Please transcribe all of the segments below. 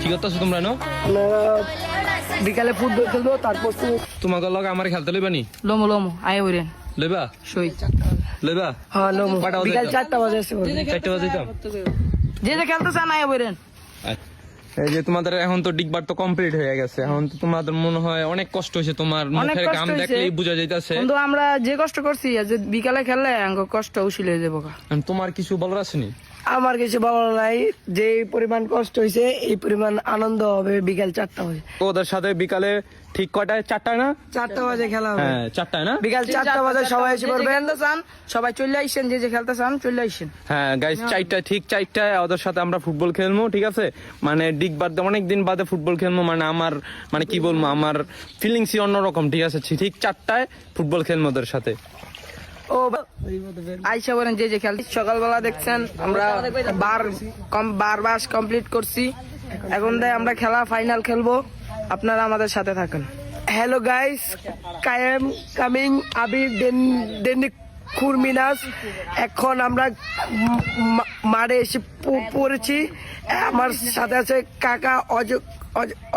কি করতেছো তোমরা নো? বিকালে ফুটবল খেলবো, তারপর তোমাকে লগে আমার খেলতে লইবা নি? লোমো লোমো আয় ওরেন লইবা? সই লইবা? হ্যাঁ লোমো কটা বাজে বিকাল যাইতাম? 4টা বাজে আসতে পারবে। 4টা বাজে যাইতাম? যে যে খেলতে চান আয় ওরেন। এই যে তোমাদের এখন তো ডিগবার তো কমপ্লিট হয়ে গেছে, এখন তো তোমাদের মনে হয় অনেক কষ্ট হয়েছে, তোমার মুখের কষ্ট ঘাম হয়েছে। দেখলেই বোঝা যাইতাছে। কিন্তু আমরা যে কষ্ট করছি যে বিকালে খেললে আঙ্গ কষ্ট উশিল হয়ে যাবো গা। তোমার কিছু বলার আসেনি? আমার কিছু ভালো নাই, যে পরিমাণ কষ্ট হয়েছে এই পরিমাণ আনন্দ হবে বিকাল 4টা বাজে। ওদের সাথে বিকালে ঠিক কয়টায়? 4টায় না? 4টা বাজে খেলা হবে। হ্যাঁ 4টায় না? বিকাল 4টা বাজে সবাই এসে যে যে পড়বেন। খেলতে চান সবাই চলে আইসেন, যে যে খেলতে চান চলে আইসেন। হ্যাঁ গাইস, 4টায় ঠিক 4টায় ওদের সাথে আমরা ফুটবল খেলবো, ঠিক আছে? মানে ডিগবার অনেকদিন বাদে ফুটবল খেলবো, মানে আমার মানে কি বলবো, আমার ফিলিংসই অন্যরকম, ঠিক আছে? ঠিক 4টায় ফুটবল খেলবো ওদের সাথে। ও আইসা বলেন যে যে খেলতে। সকালবেলা দেখছেন আমরা বার বাস কমপ্লিট করছি, এখন দেয় আমরা খেলা ফাইনাল খেলবো, আপনারা আমাদের সাথে থাকেন। হ্যালো গাইস, কায়েম কামিং আবির ডেনিক খুরমিনাস। এখন আমরা মাঠে এসে পড়েছি, আমার সাথে আছে কাকা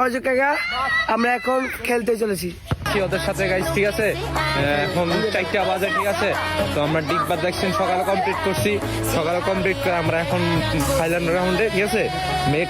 অজ কাকা। আমরা এখন খেলতে চলেছি ওদের সাথে গাইস, ঠিক আছে? এখন 4টা বাজে, ঠিক আছে? তো আমরা ডিগবার দেখছেন সকালে কমপ্লিট করছি, সকালে কমপ্লিট করে আমরা এখন ফাইনাল রাউন্ডে, ঠিক আছে? মেক